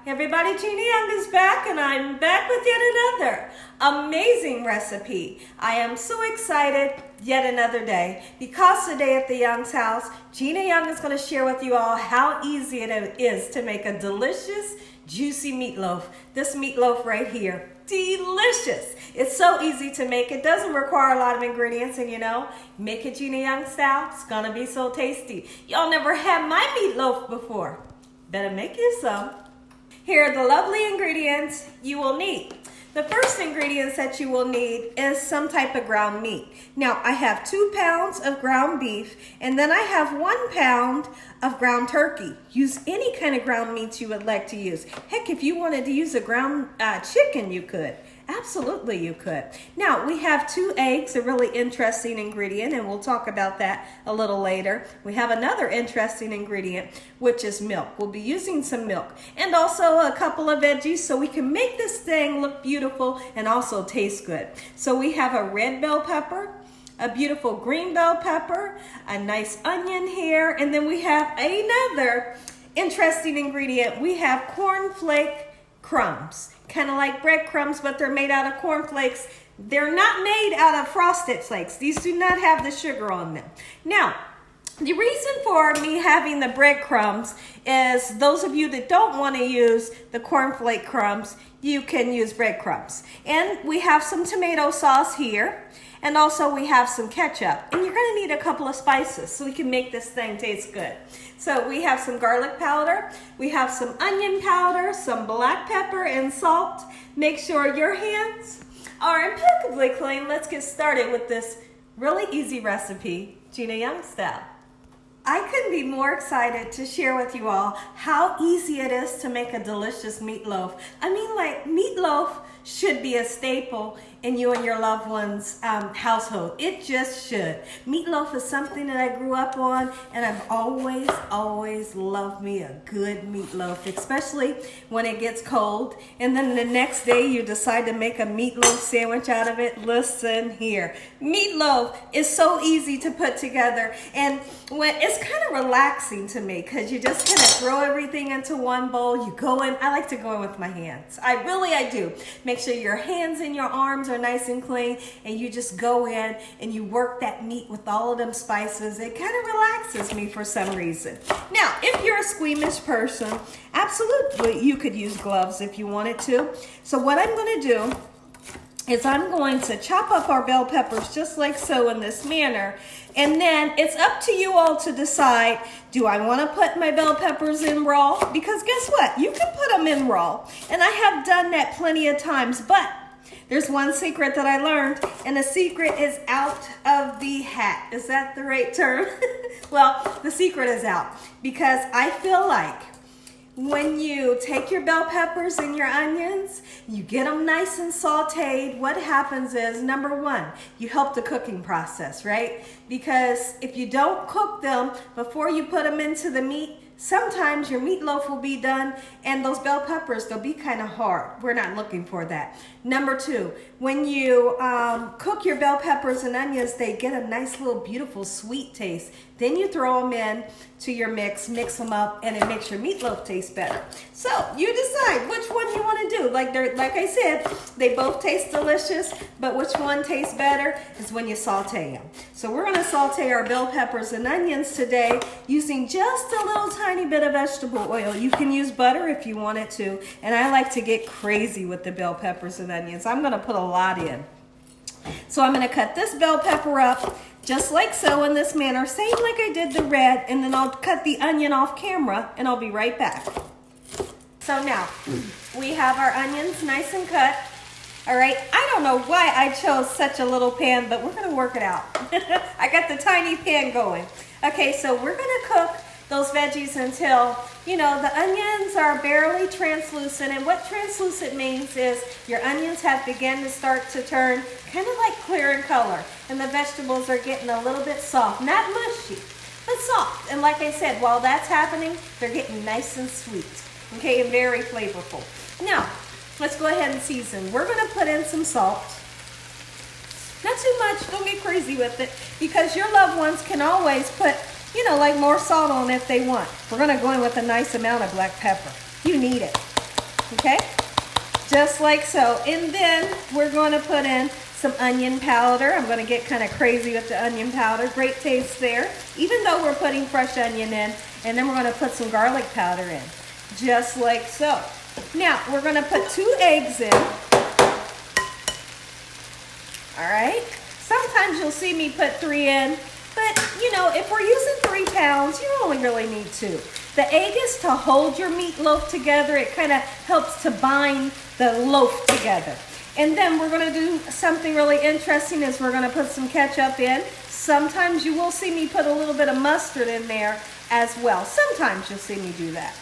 Everybody, Gina Young is back, and I'm back with yet another amazing recipe. I am so excited yet another day because today at the Young's house, Gina Young is going to share with you all how easy it is to make a delicious, juicy meatloaf. This meatloaf right here, delicious. It's so easy to make. It doesn't require a lot of ingredients, and you know, make it Gina Young style, it's going to be so tasty. Y'all never had my meatloaf before. Better make you some. Here are the lovely ingredients you will need. The first ingredients that you will need is some type of ground meat. Now, I have 2 pounds of ground beef, and then I have 1 pound of ground turkey. Use any kind of ground meat you would like to use. Heck, if you wanted to use a ground chicken, you could. Absolutely, you could. Now, we have 2 eggs, a really interesting ingredient, and we'll talk about that a little later. We have another interesting ingredient, which is milk. We'll be using some milk and also a couple of veggies so we can make this thing look beautiful and also taste good. So we have a red bell pepper, a beautiful green bell pepper, a nice onion here, and then we have another interesting ingredient. We have cornflake crumbs. Kind of like breadcrumbs, but they're made out of cornflakes. They're not made out of frosted flakes. These do not have the sugar on them. Now, the reason for me having the breadcrumbs is those of you that don't want to use the cornflake crumbs, you can use breadcrumbs. And we have some tomato sauce here. And also we have some ketchup. And you're going to need a couple of spices so we can make this thing taste good. So we have some garlic powder, we have some onion powder, some black pepper and salt. Make sure your hands are impeccably clean. Let's get started with this really easy recipe, Gina Young style. I couldn't be more excited to share with you all how easy it is to make a delicious meatloaf. I mean, like, meatloaf should be a staple in you and your loved one's household. It just should. Meatloaf is something that I grew up on, and I've always loved me a good meatloaf, especially when it gets cold. And then the next day you decide to make a meatloaf sandwich out of it. Listen here. Meatloaf is so easy to put together, and when it's kind of relaxing to me because you just kind of throw everything into one bowl. You go in. I like to go in with my hands. I do. Make sure your hands and your arms are nice and clean, and you just go in and you work that meat with all of them spices. It kind of relaxes me for some reason. Now, if you're a squeamish person, absolutely you could use gloves if you wanted to. So what I'm going to do is I'm going to chop up our bell peppers just like so in this manner. And then it's up to you all to decide, do I want to put my bell peppers in raw? Because guess what? You can put them in raw. And I have done that plenty of times. But there's one secret that I learned, and the secret is out of the hat. Is that the right term? Well, the secret is out because I feel like when you take your bell peppers and your onions, you get them nice and sauteed, what happens is, number one, you help the cooking process, right? Because if you don't cook them before you put them into the meat, sometimes your meatloaf will be done and those bell peppers, they'll be kind of hard. We're not looking for that. Number two, when you cook your bell peppers and onions, they get a nice little beautiful sweet taste. Then you throw them in to your mix them up, and it makes your meatloaf taste better. So you decide which one you want to do. Like I said, they both taste delicious, but which one tastes better is when you saute them. So we're going to saute our bell peppers and onions today using just a little tiny bit of vegetable oil. You can use butter if you wanted to, and I like to get crazy with the bell peppers and onions. I'm going to put a lot in. So I'm going to cut this bell pepper up just like so in this manner, same like I did the red, and then I'll cut the onion off camera and I'll be right back. So now we have our onions nice and cut. All right, I don't know why I chose such a little pan, but we're going to work it out. I got the tiny pan going. Okay, so we're going to cook those veggies until, you know, the onions are barely translucent. And what translucent means is your onions have begun to start to turn kind of like clear in color. And the vegetables are getting a little bit soft. Not mushy, but soft. And like I said, while that's happening, they're getting nice and sweet. Okay, and very flavorful. Now, let's go ahead and season. We're going to put in some salt. Not too much. Don't get crazy with it, because your loved ones can always put, you know, like more salt on if they want. We're going to go in with a nice amount of black pepper. You need it. okay? Just like so. And then we're going to put in some onion powder. I'm going to get kind of crazy with the onion powder. Great taste there, even though we're putting fresh onion in. And then we're going to put some garlic powder in, just like so. Now, we're going to put 2 eggs in. All right? Sometimes you'll see me put 3 in, but you know, if we're using 3 pounds, you only really need 2. The egg is to hold your meatloaf together. It kind of helps to bind the loaf together. And then we're going to do something really interesting is we're going to put some ketchup in. Sometimes you will see me put a little bit of mustard in there as well. Sometimes you'll see me do that.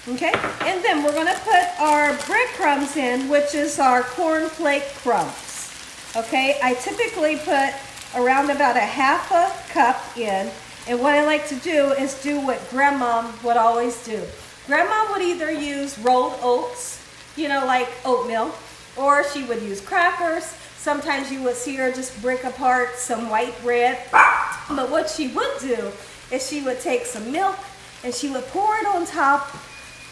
Okay? And then we're going to put our breadcrumbs in, which is our cornflake crumbs. Okay? I typically put around about a 1/2 cup in. And what I like to do is do what Grandma would always do. Grandma would either use rolled oats, you know, like oatmeal, or she would use crackers. Sometimes you would see her just break apart some white bread. But what she would do is she would take some milk and she would pour it on top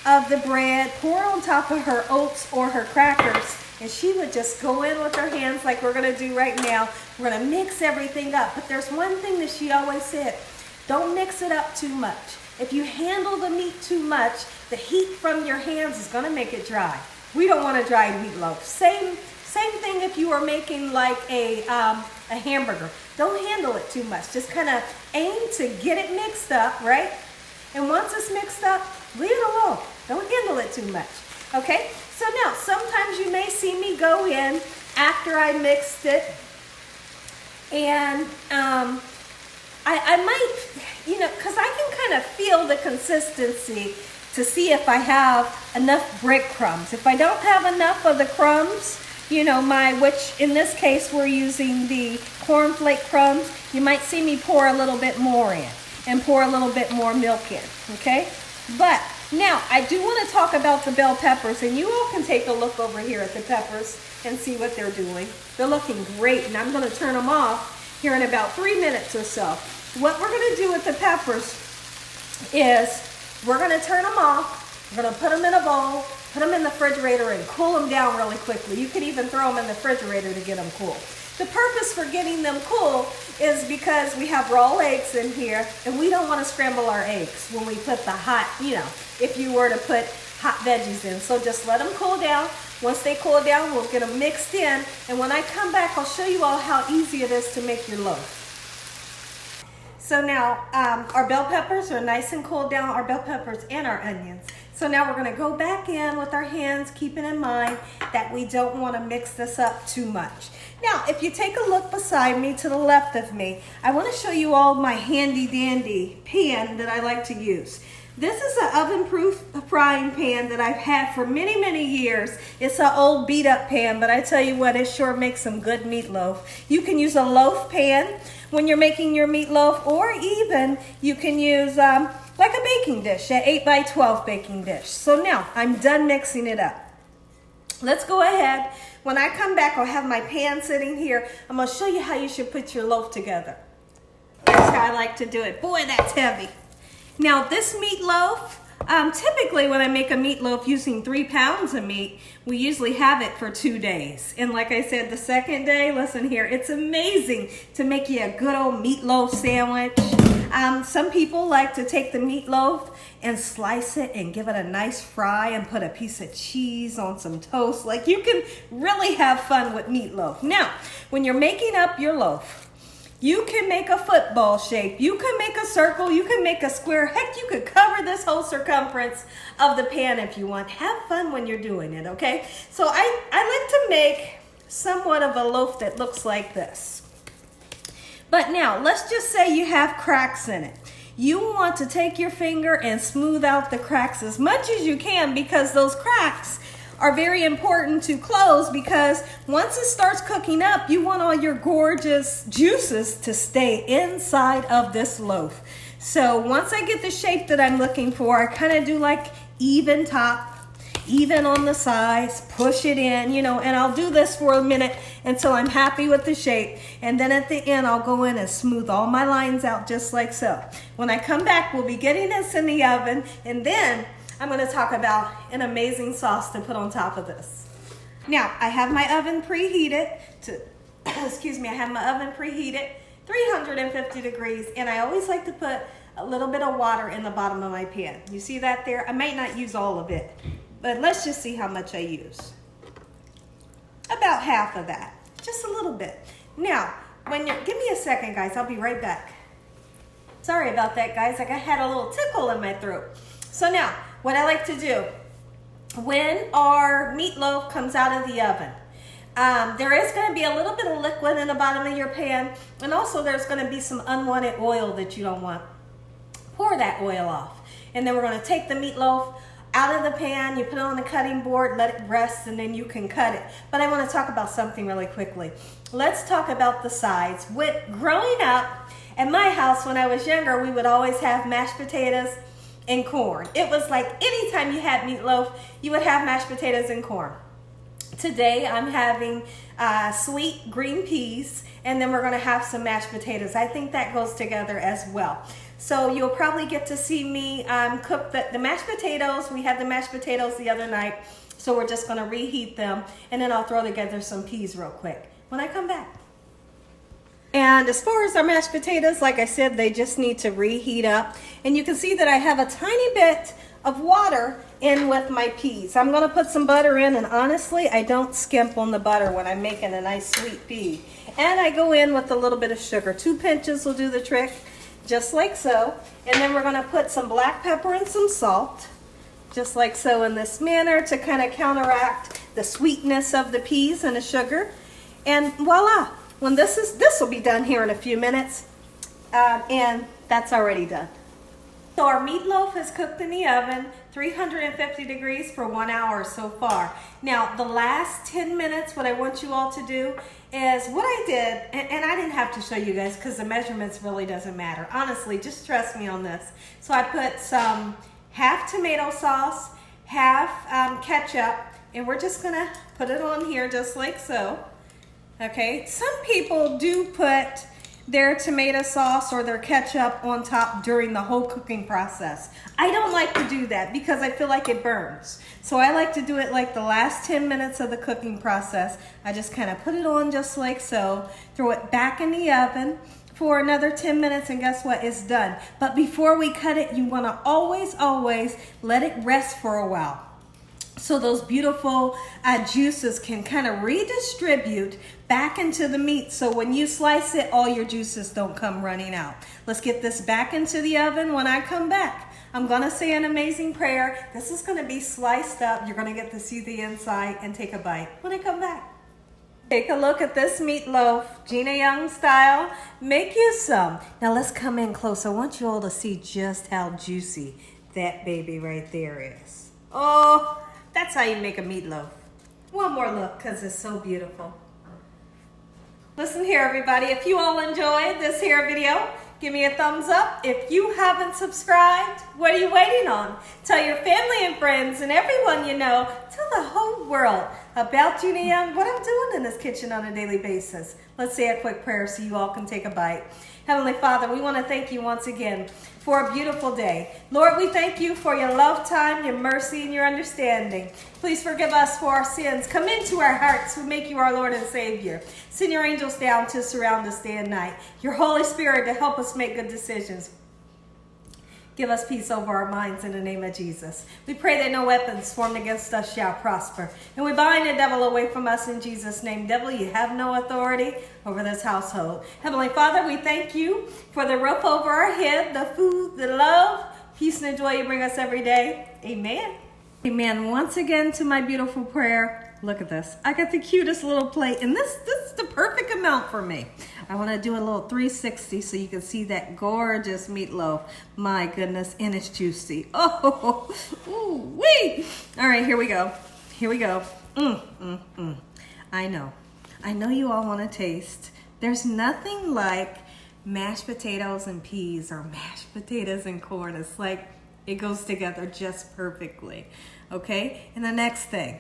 of the bread, pour it on top of her oats or her crackers, and she would just go in with her hands like we're gonna do right now. We're gonna mix everything up. But there's one thing that she always said, don't mix it up too much. If you handle the meat too much, the heat from your hands is gonna make it dry. We don't want a dry meatloaf. Same thing if you are making like a hamburger. Don't handle it too much. Just kind of aim to get it mixed up, right? And once it's mixed up, leave it alone. Don't handle it too much, okay? So now, sometimes you may see me go in after I mixed it, and I might, you know, because I can kind of feel the consistency to see if I have enough breadcrumbs. If I don't have enough of the crumbs, you know, which in this case we're using the cornflake crumbs, you might see me pour a little bit more in and pour a little bit more milk in, okay? But now I do want to talk about the bell peppers, and you all can take a look over here at the peppers and see what they're doing. They're looking great, and I'm going to turn them off here in about 3 minutes or so. What we're going to do with the peppers is we're going to turn them off. We're going to put them in a bowl, put them in the refrigerator, and cool them down really quickly. You could even throw them in the refrigerator to get them cool. The purpose for getting them cool is because we have raw eggs in here, and we don't want to scramble our eggs when we put the hot, you know, if you were to put hot veggies in. So just let them cool down. Once they cool down, we'll get them mixed in, and when I come back, I'll show you all how easy it is to make your loaf. So now our bell peppers are nice and cooled down, our bell peppers and our onions. So now we're going to go back in with our hands, keeping in mind that we don't want to mix this up too much. Now, if you take a look beside me to the left of me, I want to show you all my handy dandy pan that I like to use. This is an oven-proof frying pan that I've had for many, many years. It's an old beat-up pan, but I tell you what, it sure makes some good meatloaf. You can use a loaf pan when you're making your meatloaf, or even you can use like a baking dish, an 8x12 baking dish. So now, I'm done mixing it up. Let's go ahead. When I come back, I'll have my pan sitting here. I'm going to show you how you should put your loaf together. That's how I like to do it. Boy, that's heavy. Now this meatloaf, typically when I make a meatloaf using 3 pounds of meat, we usually have it for 2 days. And like I said, the second day, listen here, it's amazing to make you a good old meatloaf sandwich. Some people like to take the meatloaf and slice it and give it a nice fry and put a piece of cheese on some toast. Like, you can really have fun with meatloaf. Now, when you're making up your loaf, you can make a football shape, you can make a circle, you can make a square. Heck, you could cover this whole circumference of the pan if you want. Have fun when you're doing it, okay? So I like to make somewhat of a loaf that looks like this. But now, let's just say you have cracks in it. You want to take your finger and smooth out the cracks as much as you can, because those cracks are very important to close, because once it starts cooking up, you want all your gorgeous juices to stay inside of this loaf. So once I get the shape that I'm looking for, I kind of do like even top, even on the sides, push it in, you know, and I'll do this for a minute until I'm happy with the shape. And then at the end, I'll go in and smooth all my lines out just like so. When I come back, we'll be getting this in the oven, and then I'm going to talk about an amazing sauce to put on top of this. Now, I have my oven preheated to, excuse me, I have my oven preheated 350 degrees, and I always like to put a little bit of water in the bottom of my pan. You see that there? I might not use all of it, but let's just see how much I use. About half of that, just a little bit. Now, give me a second, guys, I'll be right back. Sorry about that, guys, I had a little tickle in my throat. So now, what I like to do, when our meatloaf comes out of the oven, there is going to be a little bit of liquid in the bottom of your pan, and also there's going to be some unwanted oil that you don't want. Pour that oil off, and then we're going to take the meatloaf out of the pan, you put it on the cutting board, let it rest, and then you can cut it. But I want to talk about something really quickly. Let's talk about the sides. Growing up at my house when I was younger, we would always have mashed potatoes and corn. It was like anytime you had meatloaf, you would have mashed potatoes and corn. Today I'm having sweet green peas, and then we're going to have some mashed potatoes. I think that goes together as well. So you'll probably get to see me cook the mashed potatoes. We had the mashed potatoes the other night, so we're just going to reheat them, and then I'll throw together some peas real quick when I come back. And as far as our mashed potatoes, like I said, they just need to reheat up. And you can see that I have a tiny bit of water in with my peas. I'm going to put some butter in, and honestly, I don't skimp on the butter when I'm making a nice sweet pea. And I go in with a little bit of sugar. 2 pinches will do the trick, just like so. And then we're going to put some black pepper and some salt, just like so, in this manner to kind of counteract the sweetness of the peas and the sugar. And voila, when this will be done here in a few minutes, and that's already done. So our meatloaf is cooked in the oven, 350 degrees for 1 hour so far. Now, the last 10 minutes, what I want you all to do is what I did, and I didn't have to show you guys because the measurements really doesn't matter. Honestly, just trust me on this. So I put some half tomato sauce, half ketchup, and we're just gonna put it on here just like so. Okay, some people do put their tomato sauce or their ketchup on top during the whole cooking process. I don't like to do that because I feel like it burns. So I like to do it like the last 10 minutes of the cooking process. I just kind of put it on just like so, throw it back in the oven for another 10 minutes, and guess what? It's done. But before we cut it, you want to always let it rest for a while, so those beautiful juices can kind of redistribute back into the meat, so when you slice it, all your juices don't come running out. Let's get this back into the oven. When I come back, I'm going to say an amazing prayer. This is going to be sliced up. You're going to get to see the inside and take a bite when I come back. Take a look at this meatloaf, Gina Young Style. Make you some. Now let's come in close. I want you all to see just how juicy that baby right there is. Oh, that's how you make a meatloaf. One more look, because it's so beautiful. Listen here, everybody. If you all enjoyed this here video, give me a thumbs up. If you haven't subscribed, what are you waiting on? Tell your family and friends and everyone you know. Tell the whole world about Gina Young, what I'm doing in this kitchen on a daily basis. Let's say a quick prayer so you all can take a bite. Heavenly Father, we want to thank you once again for a beautiful day. Lord, we thank you for your love time, your mercy, and your understanding. Please forgive us for our sins. Come into our hearts. We make you our Lord and Savior. Send your angels down to surround us day and night. Your Holy Spirit to help us make good decisions. Give us peace over our minds in the name of Jesus. We pray that no weapons formed against us shall prosper. And we bind the devil away from us in Jesus' name. Devil, you have no authority over this household. Heavenly Father, we thank you for the roof over our head, the food, the love, peace, and the joy you bring us every day. Amen. Amen. Once again to my beautiful prayer. Look at this. I got the cutest little plate, and this is the perfect amount for me. I want to do a little 360 so you can see that gorgeous meatloaf. My goodness, and it's juicy. Oh, ooh, wee. All right, here we go. Here we go. I know you all want to taste. There's nothing like mashed potatoes and peas or mashed potatoes and corn. It's like it goes together just perfectly. Okay, and the next thing,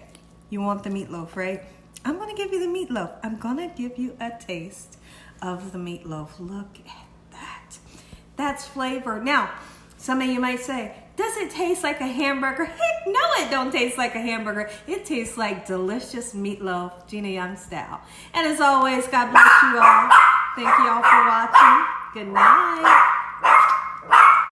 you want the meatloaf, right? I'm going to give you the meatloaf. I'm going to give you a taste of the meatloaf. Look at that. That's flavor. Now, some of you might say, Does it taste like a hamburger? Heck no, it don't taste like a hamburger. It tastes like delicious meatloaf, Gina Young Style. And as always, God bless you all. Thank you all for watching. Good night.